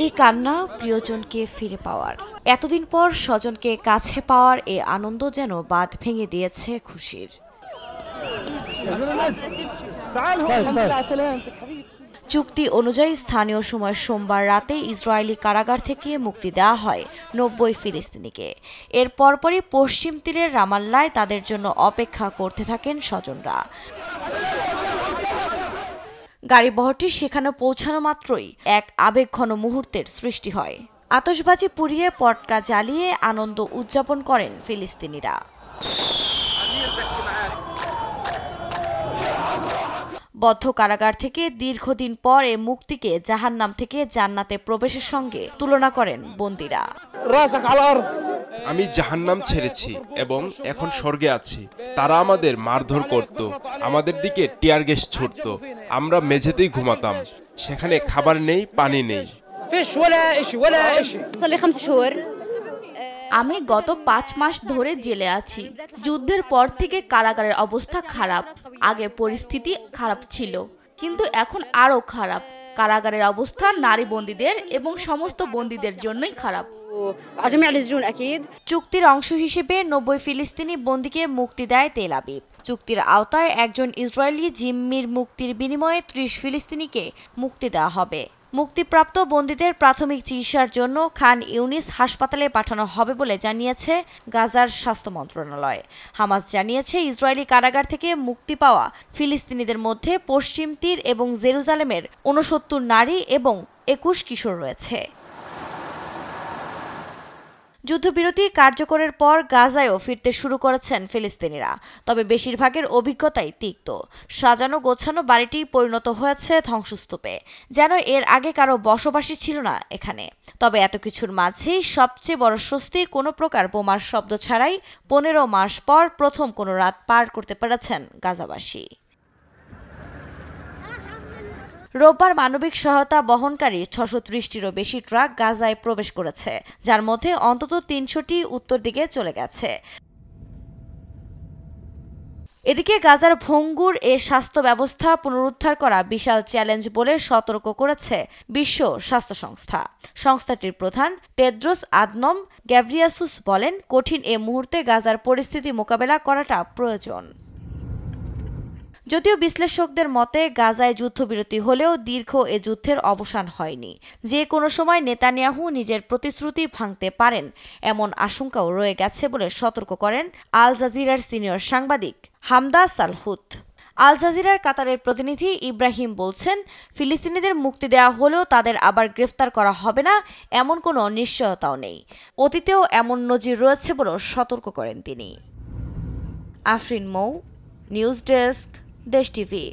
এই কান্না প্রিয়জনকে ফিরে পাওয়ার, এতদিন পর স্বজনকে কাছে পাওয়ার এই আনন্দ যেন বাঁধ ভেঙে দিয়েছে খুশির। চুক্তি অনুযায়ী স্থানীয় সময় সোমবার রাতে ইসরায়েলি কারাগার থেকে মুক্তি দেওয়া হয় ৯০ ফিলিস্তিনিকে। এর পরপরই পশ্চিম তীরের রামাল্লায় তাদের জন্য অপেক্ষা করতে থাকেন স্বজনরা। গাড়িবহরটি সেখানে পৌঁছানো মাত্রই এক আবেগঘন মুহূর্তের সৃষ্টি হয়। আতশবাজি পুড়িয়ে পটকা জ্বালিয়ে আনন্দ উদযাপন করেন ফিলিস্তিনিরা। বদ্ধ কারাগার থেকে দীর্ঘদিন পর এ মুক্তিকে জাহান্নাম থেকে জান্নাতে প্রবেশের সঙ্গে তুলনা করেন বন্দীরা। আমি জাহান্নাম ছেড়েছি এবং এখন স্বর্গে আছি। তারা আমাদের মারধর করত, আমাদের দিকে টিয়ার গ্যাস ছুড়ত, আমরা মেঝেতেই ঘুমাতাম। সেখানে খাবার নেই, পানি নেই। আমি গত ৫ মাস ধরে জেলে আছি। যুদ্ধের পর থেকে কারাগারের অবস্থা খারাপ। আগে পরিস্থিতি খারাপ ছিল, কিন্তু এখন আরো খারাপ। কারাগারের অবস্থা নারী বন্দীদের এবং সমস্ত বন্দীদের জন্যই খারাপ। চুক্তির অংশ হিসেবে ৯০ ফিলিস্তিনি বন্দীকে মুক্তি দেয় তেল আবিব। চুক্তির আওতায় একজন ইসরায়েলি জিম্মির মুক্তির বিনিময়ে ৩০ ফিলিস্তিনিকে মুক্তি দেওয়া হবে। মুক্তিপ্রাপ্ত বন্দীদের প্রাথমিক চিকিৎসার জন্য খান ইউনিস হাসপাতালে পাঠানো হবে বলে জানিয়েছে গাজার স্বাস্থ্য মন্ত্রণালয়। হামাস জানিয়েছে ইসরায়েলি কারাগার থেকে মুক্তি পাওয়া ফিলিস্তিনিদের মধ্যে পশ্চিম তীর এবং জেরুজালেমের ৬৯ নারী এবং ২১ কিশোর রয়েছে। যুদ্ধবিরতি কার্যকরের পর গাজায়ও ফিরতে শুরু করেছেন ফিলিস্তিনিরা, তবে বেশিরভাগের অভিজ্ঞতাই তিক্ত। সাজানো গোছানো বাড়িটি পরিণত হয়েছে ধ্বংসস্তূপে, যেন এর আগে কারো বসবাসই ছিল না এখানে। তবে এত কিছুর মাঝেই সবচেয়ে বড় স্বস্তি, কোনো প্রকার বোমার শব্দ ছাড়াই ১৫ মাস পর প্রথম কোনো রাত পার করতে পেরেছেন গাজাবাসী। রোববার মানবিক সহায়তা বহনকারী ৬৩০টিরও বেশি ট্রাক গাজায় প্রবেশ করেছে, যার মধ্যে অন্তত ৩০০টি উত্তর দিকে চলে গেছে। এদিকে গাজার ভঙ্গুর এ স্বাস্থ্য ব্যবস্থা পুনরুদ্ধার করা বিশাল চ্যালেঞ্জ বলে সতর্ক করেছে বিশ্ব স্বাস্থ্য সংস্থা। সংস্থাটির প্রধান তেদ্রোস আদনম গ্যাব্রিয়াসুস বলেন, কঠিন এ মুহূর্তে গাজার পরিস্থিতি মোকাবেলা করাটা প্রয়োজন। যদিও বিশ্লেষকদের মতে গাজায় যুদ্ধবিরতি হলেও দীর্ঘ এ যুদ্ধের অবসান হয়নি। যে কোনো সময় নেতানিয়াহু নিজের প্রতিশ্রুতি ভাঙতে পারেন এমন আশঙ্কাও রয়ে গেছে বলে সতর্ক করেন আল জাজিরার সিনিয়র সাংবাদিক হামদা সালহুত। আল জাজিরার কাতারের প্রতিনিধি ইব্রাহিম বলছেন, ফিলিস্তিনিদের মুক্তি দেওয়া হলেও তাদের আবার গ্রেফতার করা হবে না এমন কোনো নিশ্চয়তাও নেই। অতীতেও এমন নজির রয়েছে বলেও সতর্ক করেন তিনি। আফরিন মৌ, নিউজ ডেস্ক, দেশ টিভি।